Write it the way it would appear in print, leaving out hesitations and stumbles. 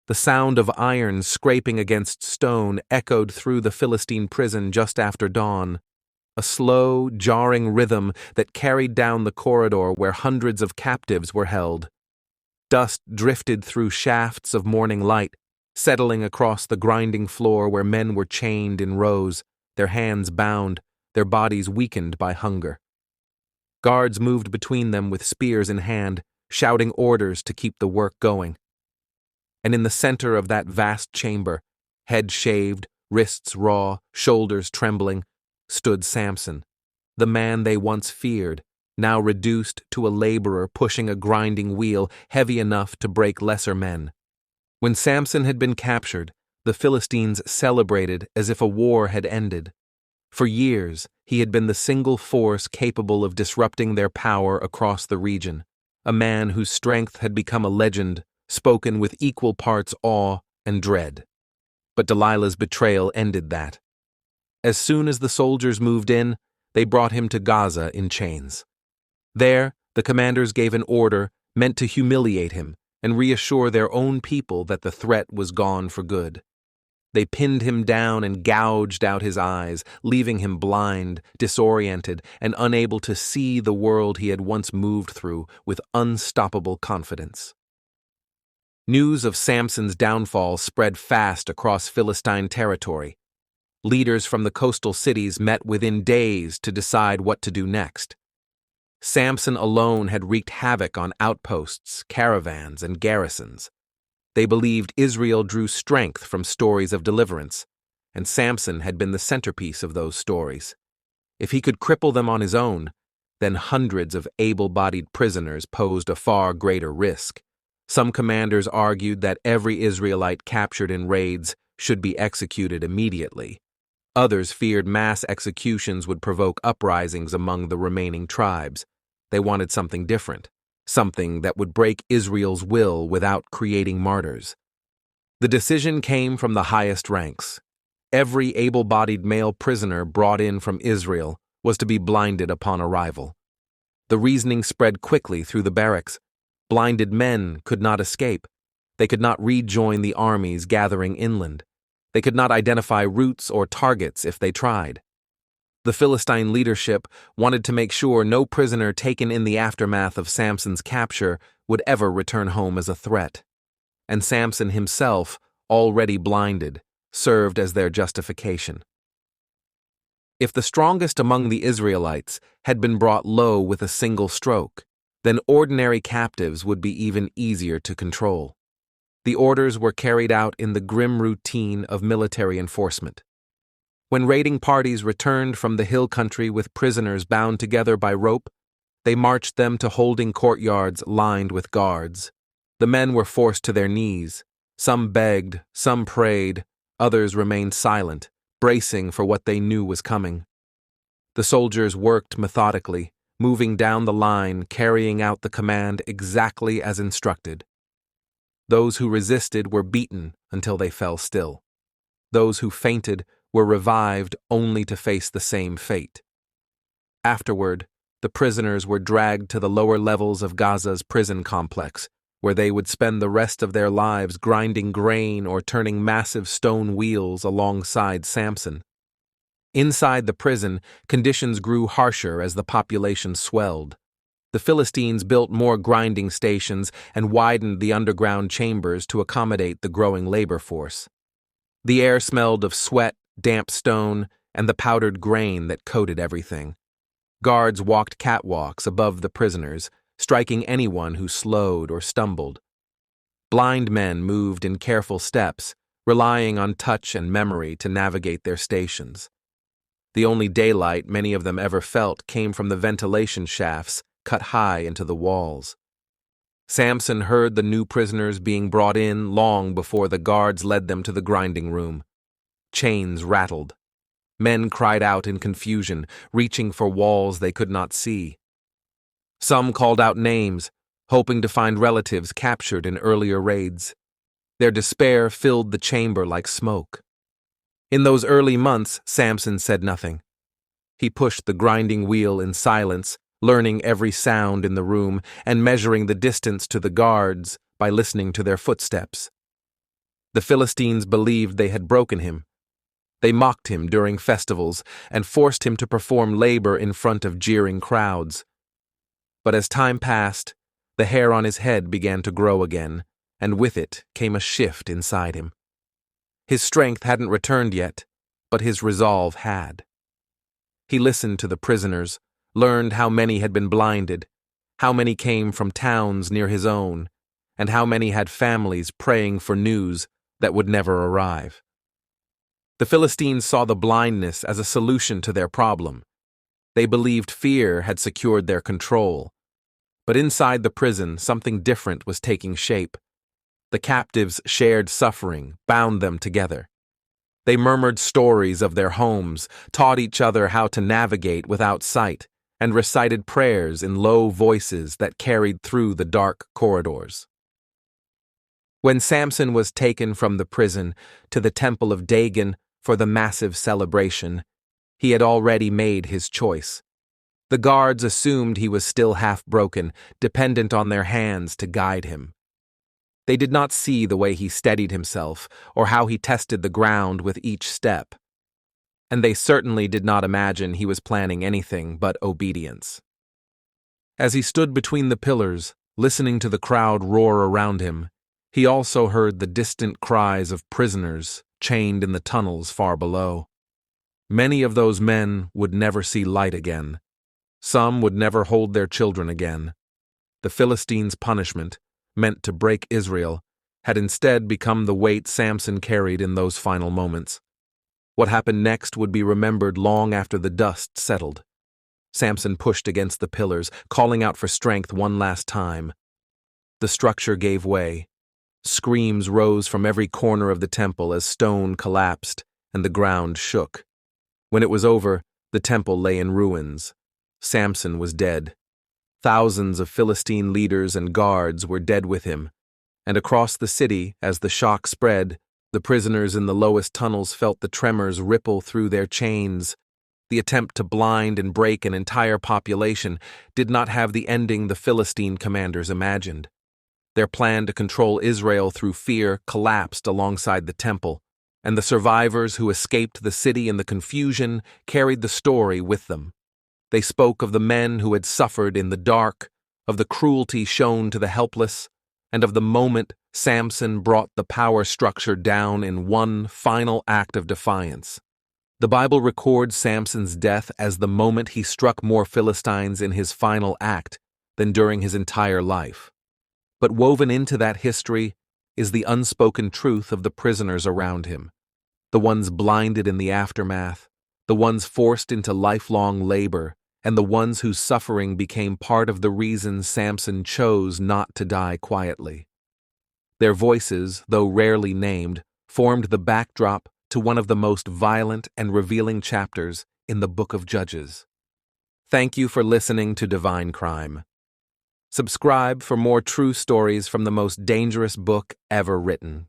The sound of iron scraping against stone echoed through the Philistine prison just after dawn, a slow, jarring rhythm that carried down the corridor where hundreds of captives were held. Dust drifted through shafts of morning light, settling across the grinding floor where men were chained in rows, their hands bound, their bodies weakened by hunger. Guards moved between them with spears in hand, shouting orders to keep the work going. And in the center of that vast chamber, head shaved, wrists raw, shoulders trembling, stood Samson, the man they once feared, now reduced to a laborer pushing a grinding wheel heavy enough to break lesser men. When Samson had been captured, the Philistines celebrated as if a war had ended. For years, he had been the single force capable of disrupting their power across the region, a man whose strength had become a legend, spoken with equal parts awe and dread. But Delilah's betrayal ended that. As soon as the soldiers moved in, they brought him to Gaza in chains. There, the commanders gave an order meant to humiliate him and reassure their own people that the threat was gone for good. They pinned him down and gouged out his eyes, leaving him blind, disoriented, and unable to see the world he had once moved through with unstoppable confidence. News of Samson's downfall spread fast across Philistine territory. Leaders from the coastal cities met within days to decide what to do next. Samson alone had wreaked havoc on outposts, caravans, and garrisons. They believed Israel drew strength from stories of deliverance, and Samson had been the centerpiece of those stories. If he could cripple them on his own, then hundreds of able-bodied prisoners posed a far greater risk. Some commanders argued that every Israelite captured in raids should be executed immediately. Others feared mass executions would provoke uprisings among the remaining tribes. They wanted something different, something that would break Israel's will without creating martyrs. The decision came from the highest ranks. Every able-bodied male prisoner brought in from Israel was to be blinded upon arrival. The reasoning spread quickly through the barracks. Blinded men could not escape. They could not rejoin the armies gathering inland. They could not identify routes or targets if they tried. The Philistine leadership wanted to make sure no prisoner taken in the aftermath of Samson's capture would ever return home as a threat. And Samson himself, already blinded, served as their justification. If the strongest among the Israelites had been brought low with a single stroke, then ordinary captives would be even easier to control. The orders were carried out in the grim routine of military enforcement. When raiding parties returned from the hill country with prisoners bound together by rope, they marched them to holding courtyards lined with guards. The men were forced to their knees. Some begged, some prayed, others remained silent, bracing for what they knew was coming. The soldiers worked methodically, moving down the line, carrying out the command exactly as instructed. Those who resisted were beaten until they fell still. Those who fainted were revived only to face the same fate. Afterward, the prisoners were dragged to the lower levels of Gaza's prison complex, where they would spend the rest of their lives grinding grain or turning massive stone wheels alongside Samson. Inside the prison, conditions grew harsher as the population swelled. The Philistines built more grinding stations and widened the underground chambers to accommodate the growing labor force. The air smelled of sweat, damp stone, and the powdered grain that coated everything. Guards walked catwalks above the prisoners, striking anyone who slowed or stumbled. Blind men moved in careful steps, relying on touch and memory to navigate their stations. The only daylight many of them ever felt came from the ventilation shafts cut high into the walls. Samson heard the new prisoners being brought in long before the guards led them to the grinding room. Chains rattled. Men cried out in confusion, reaching for walls they could not see. Some called out names, hoping to find relatives captured in earlier raids. Their despair filled the chamber like smoke. In those early months, Samson said nothing. He pushed the grinding wheel in silence, learning every sound in the room and measuring the distance to the guards by listening to their footsteps. The Philistines believed they had broken him. They mocked him during festivals and forced him to perform labor in front of jeering crowds. But as time passed, the hair on his head began to grow again, and with it came a shift inside him. His strength hadn't returned yet, but his resolve had. He listened to the prisoners, learned how many had been blinded, how many came from towns near his own, and how many had families praying for news that would never arrive. The Philistines saw the blindness as a solution to their problem. They believed fear had secured their control. But inside the prison, something different was taking shape. The captives' shared suffering bound them together. They murmured stories of their homes, taught each other how to navigate without sight, and recited prayers in low voices that carried through the dark corridors. When Samson was taken from the prison to the temple of Dagon for the massive celebration, he had already made his choice. The guards assumed he was still half broken, dependent on their hands to guide him. They did not see the way he steadied himself or how he tested the ground with each step. And they certainly did not imagine he was planning anything but obedience. As he stood between the pillars, listening to the crowd roar around him, he also heard the distant cries of prisoners chained in the tunnels far below. Many of those men would never see light again. Some would never hold their children again. The Philistines' punishment, meant to break Israel, had instead become the weight Samson carried in those final moments. What happened next would be remembered long after the dust settled. Samson pushed against the pillars, calling out for strength one last time. The structure gave way. Screams rose from every corner of the temple as stone collapsed and the ground shook. When it was over, the temple lay in ruins. Samson was dead. Thousands of Philistine leaders and guards were dead with him, and across the city, as the shock spread, the prisoners in the lowest tunnels felt the tremors ripple through their chains. The attempt to blind and break an entire population did not have the ending the Philistine commanders imagined. Their plan to control Israel through fear collapsed alongside the temple, and the survivors who escaped the city in the confusion carried the story with them. They spoke of the men who had suffered in the dark, of the cruelty shown to the helpless, and of the moment Samson brought the power structure down in one final act of defiance. The Bible records Samson's death as the moment he struck more Philistines in his final act than during his entire life. But woven into that history is the unspoken truth of the prisoners around him, the ones blinded in the aftermath, the ones forced into lifelong labor, and the ones whose suffering became part of the reason Samson chose not to die quietly. Their voices, though rarely named, formed the backdrop to one of the most violent and revealing chapters in the Book of Judges. Thank you for listening to Divine Crime. Subscribe for more true stories from the most dangerous book ever written.